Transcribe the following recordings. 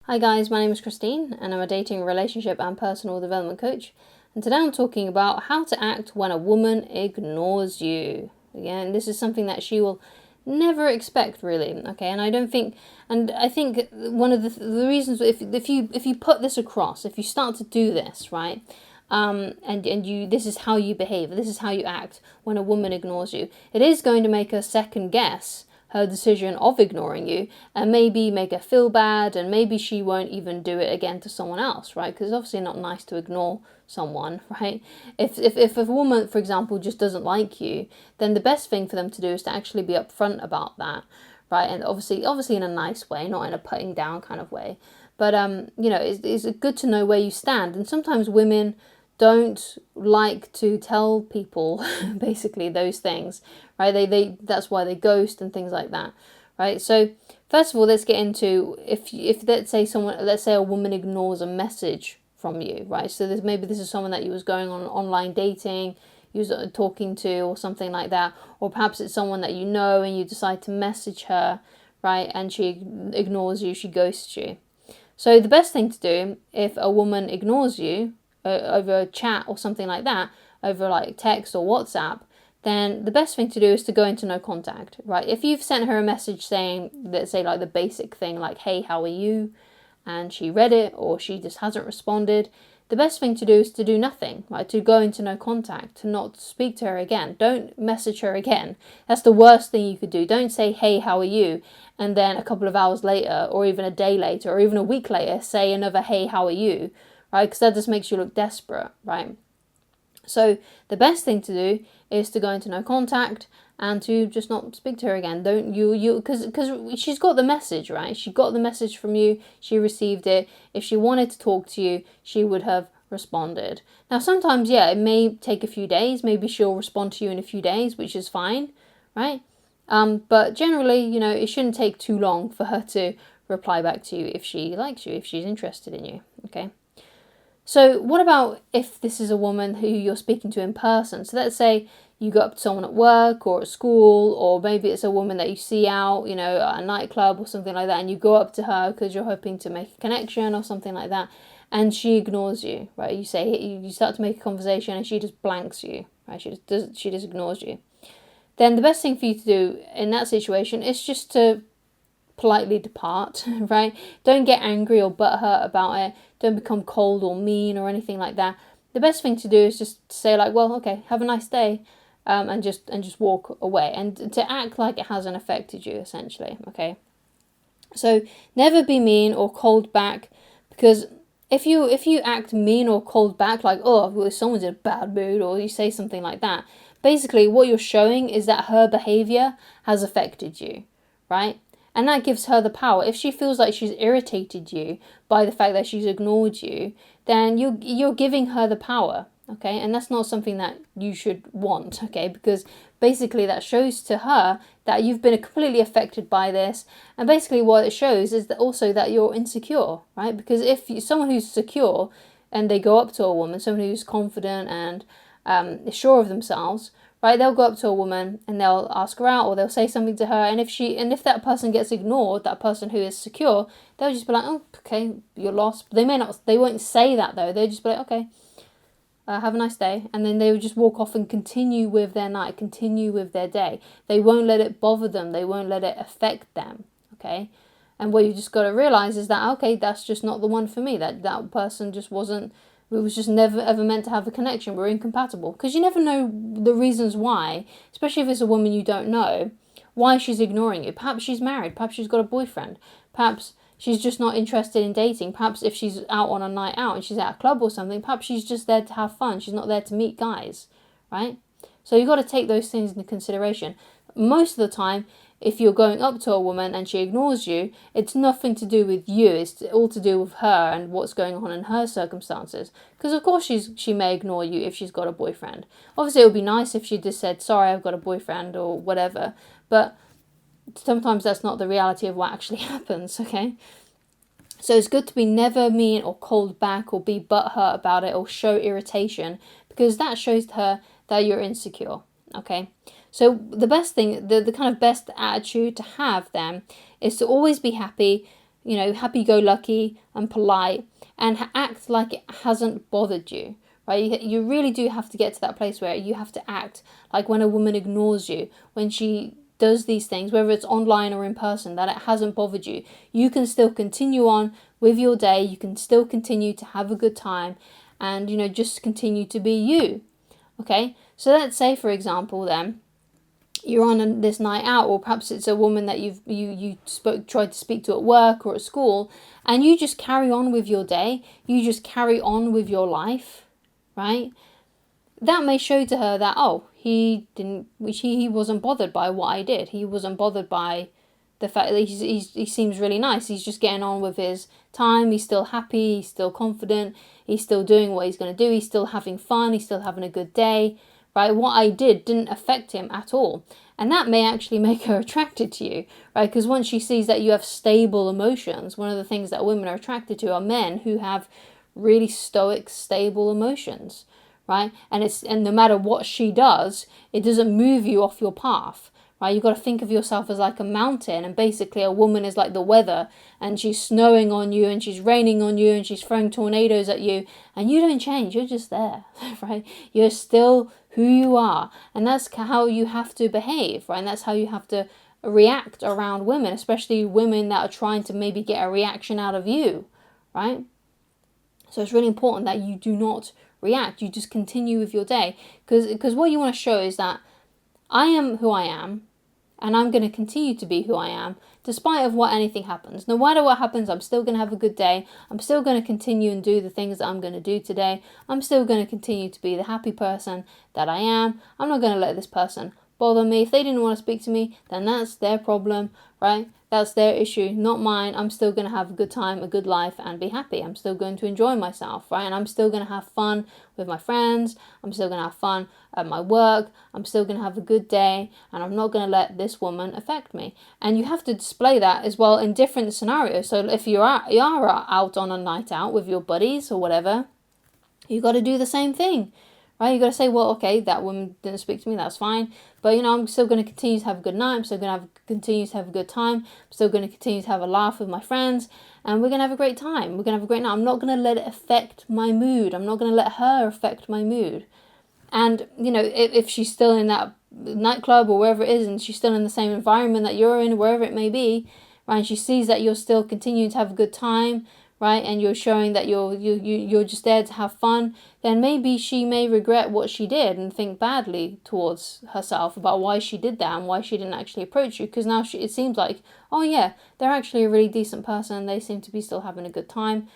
Hi guys, my name is Christine and I'm a dating, relationship and personal development coach. And today I'm talking about how to act when a woman ignores you. Again, this is something that she will never expect really, okay? And I think one of the reasons, if you put this across, if you start to do this, right? This is how you behave, this is how you act when a woman ignores you. It is going to make her second guess her decision of ignoring you and maybe make her feel bad, and maybe she won't even do it again to someone else, right? Because it's obviously not nice to ignore someone, right? If a woman, for example, just doesn't like you, then the best thing for them to do is to actually be upfront about that, right? And obviously in a nice way, not in a putting down kind of way. But it's good to know where you stand. And sometimes women don't like to tell people basically those things, right? They that's why they ghost and things like that, right? So first of all, let's get into if let's say a woman ignores a message from you, right? So maybe this is someone that you was going on online dating, you was talking to or something like that, or perhaps it's someone that you know and you decide to message her, right? And she ignores you, she ghosts you. So the best thing to do if a woman ignores you over a chat or something like that, over like text or WhatsApp, then the best thing to do is to go into no contact, right? If you've sent her a message saying, let's say like the basic thing like, hey, how are you? And she read it or she just hasn't responded, the best thing to do is to do nothing, right? To go into no contact, to not speak to her again. Don't message her again. That's the worst thing you could do. Don't say, hey, how are you? And then a couple of hours later, or even a day later, or even a week later, say another, hey, how are you? Right? Because that just makes you look desperate, right? So the best thing to do is to go into no contact and to just not speak to her again. Don't because she's got the message, right? She got the message from you. She received it. If she wanted to talk to you, she would have responded. Now sometimes, yeah, it may take a few days. Maybe she'll respond to you in a few days, which is fine, right? But generally, it shouldn't take too long for her to reply back to you if she likes you, if she's interested in you, okay? So what about if this is a woman who you're speaking to in person? So let's say you go up to someone at work or at school, or maybe it's a woman that you see out, at a nightclub or something like that, and you go up to her because you're hoping to make a connection or something like that, and she ignores you, right? You start to make a conversation and she just blanks you, right? She just ignores you. Then the best thing for you to do in that situation is just to politely depart, right? Don't get angry or butthurt about it. Don't become cold or mean or anything like that. The best thing to do is just say like, well, okay, have a nice day, and just walk away, and to act like it hasn't affected you, essentially, okay? So never be mean or cold back, because if you act mean or cold back, like, oh, well, someone's in a bad mood, or you say something like that, basically what you're showing is that her behavior has affected you, right? And that gives her the power. If she feels like she's irritated you by the fact that she's ignored you, then you're giving her the power, okay? And that's not something that you should want, okay? Because basically that shows to her that you've been completely affected by this. And basically what it shows is that also that you're insecure, right? Because if someone who's secure and they go up to a woman, someone who's confident and is sure of themselves, right, they'll go up to a woman and they'll ask her out, or they'll say something to her, and if that person gets ignored, that person who is secure, they'll just be like, oh, okay, you're lost. They won't say that though. They'll just be like, okay, have a nice day, and then they will just walk off and continue with their night, continue with their day. They won't let it bother them. They won't let it affect them, okay? And what you just got to realize is that, okay, that's just not the one for me. That person just wasn't. We was just never ever meant to have a connection. We're incompatible. Because you never know the reasons why, especially if it's a woman you don't know, why she's ignoring you. Perhaps she's married. Perhaps she's got a boyfriend. Perhaps she's just not interested in dating. Perhaps if she's out on a night out and she's at a club or something, perhaps she's just there to have fun. She's not there to meet guys, right? So you've got to take those things into consideration. Most of the time, if you're going up to a woman and she ignores you, it's nothing to do with you. It's all to do with her and what's going on in her circumstances. Because of course she may ignore you if she's got a boyfriend. Obviously it would be nice if she just said, sorry, I've got a boyfriend or whatever. But sometimes that's not the reality of what actually happens, okay? So it's good to be never mean or cold back or be butthurt about it or show irritation, because that shows to her that you're insecure, okay? So the best thing, the kind of best attitude to have then is to always be happy, happy-go-lucky and polite, and act like it hasn't bothered you, right? You really do have to get to that place where you have to act like when a woman ignores you, when she does these things, whether it's online or in person, that it hasn't bothered you. You can still continue on with your day. You can still continue to have a good time and, just continue to be you. Okay, so let's say, for example, then you're on this night out, or perhaps it's a woman that tried to speak to at work or at school, and you just carry on with your day. You just carry on with your life, right? That may show to her that, he wasn't bothered by what I did. He wasn't bothered by the fact that he seems really nice. He's just getting on with his time. He's still happy. He's still confident. He's still doing what he's going to do. He's still having fun. He's still having a good day, right? What I did didn't affect him at all. And that may actually make her attracted to you, right? Because once she sees that you have stable emotions, one of the things that women are attracted to are men who have really stoic, stable emotions, right? And no matter what she does, it doesn't move you off your path, right? You've got to think of yourself as like a mountain, and basically a woman is like the weather, and she's snowing on you, and she's raining on you, and she's throwing tornadoes at you, and you don't change. You're just there, right? You're still who you are, and that's how you have to behave, right? And that's how you have to react around women, especially women that are trying to maybe get a reaction out of you, right? So it's really important that you do not react. You just continue with your day, because what you want to show is that I am who I am, and I'm going to continue to be who I am despite of what anything happens. No matter what happens, I'm still going to have a good day. I'm still going to continue and do the things that I'm going to do today. I'm still going to continue to be the happy person that I am. I'm not going to let this person bother me. If they didn't want to speak to me, then that's their problem, right? That's their issue, not mine. I'm still going to have a good time, a good life, and be happy. I'm still going to enjoy myself, right? And I'm still going to have fun with my friends. I'm still going to have fun at my work. I'm still going to have a good day, and I'm not going to let this woman affect me. And you have to display that as well in different scenarios. So if you are out on a night out with your buddies or whatever, you got to do the same thing. Right, you got to say, well, okay, that woman didn't speak to me, that's fine. But, I'm still going to continue to have a good night. I'm still going to continue to have a good time. I'm still going to continue to have a laugh with my friends. And we're going to have a great time. We're going to have a great night. I'm not going to let it affect my mood. I'm not going to let her affect my mood. And, if she's still in that nightclub or wherever it is, and she's still in the same environment that you're in, wherever it may be, right, and she sees that you're still continuing to have a good time, right, and you're showing that you're just there to have fun, then maybe she may regret what she did and think badly towards herself about why she did that and why she didn't actually approach you, because now it seems like, oh yeah, they're actually a really decent person, they seem to be still having a good time,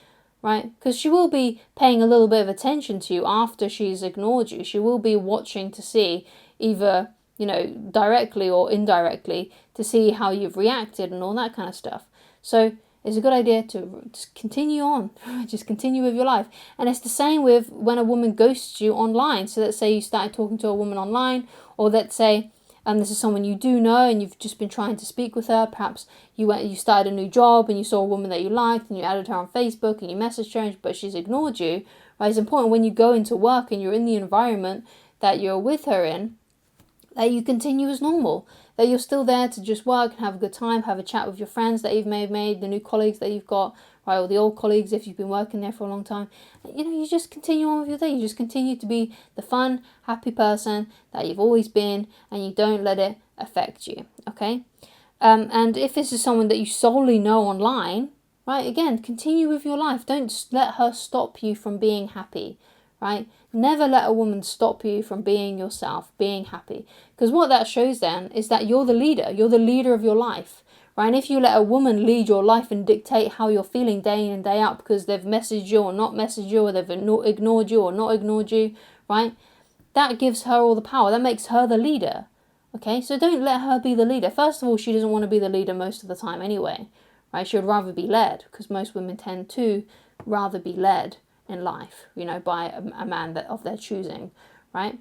right? Because she will be paying a little bit of attention to you after she's ignored you. She will be watching to see either, directly or indirectly, to see how you've reacted and all that kind of stuff. So it's a good idea to just continue on, just continue with your life. And it's the same with when a woman ghosts you online. So let's say you started talking to a woman online, or let's say this is someone you do know and you've just been trying to speak with her. Perhaps you started a new job and you saw a woman that you liked and you added her on Facebook and you messaged her, but she's ignored you. Right? It's important when you go into work and you're in the environment that you're with her in, that you continue as normal, that you're still there to just work and have a good time, have a chat with your friends that you may have made, the new colleagues that you've got, right, or the old colleagues if you've been working there for a long time. You just continue on with your day. You just continue to be the fun, happy person that you've always been, and you don't let it affect you, okay? And if this is someone that you solely know online, right, again, continue with your life. Don't let her stop you from being happy, right? Never let a woman stop you from being yourself, being happy. Because what that shows then is that you're the leader. You're the leader of your life, right? And if you let a woman lead your life and dictate how you're feeling day in and day out because they've messaged you or not messaged you, or they've ignored you or not ignored you, right? That gives her all the power. That makes her the leader, okay? So don't let her be the leader. First of all, she doesn't want to be the leader most of the time anyway, right? She would rather be led, because most women tend to rather be led in life, by a man of their choosing, right?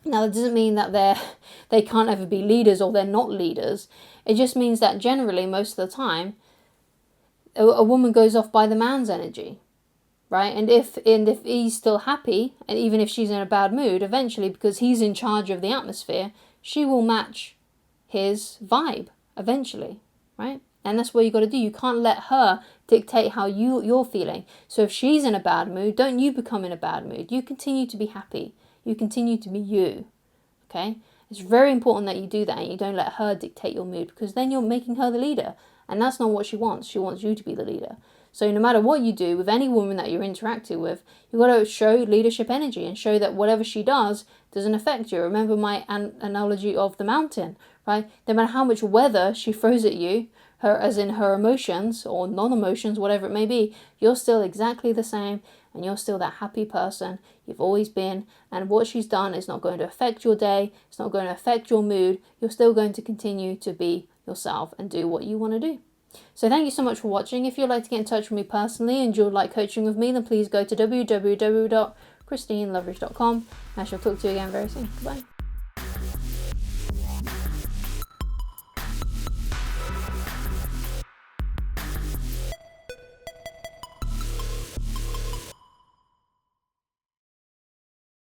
Now, that doesn't mean that they can't ever be leaders or they're not leaders. It just means that generally, most of the time, a woman goes off by the man's energy, right? And if he's still happy, and even if she's in a bad mood, eventually, because he's in charge of the atmosphere, she will match his vibe eventually, right? And that's what you got to do. You can't let her dictate how you're feeling. So if she's in a bad mood, don't you become in a bad mood. You continue to be happy. You continue to be you. Okay? It's very important that you do that and you don't let her dictate your mood, because then you're making her the leader. And that's not what she wants. She wants you to be the leader. So no matter what you do with any woman that you're interacting with, you've got to show leadership energy and show that whatever she does doesn't affect you. Remember my analogy of the mountain, right? No matter how much weather she throws at you, as in her emotions or non-emotions, whatever it may be, you're still exactly the same and you're still that happy person you've always been. And what she's done is not going to affect your day. It's not going to affect your mood. You're still going to continue to be yourself and do what you want to do. So thank you so much for watching. If you'd like to get in touch with me personally and you'd like coaching with me, then please go to www.ChristineLoveridge.com. I shall talk to you again very soon. Goodbye.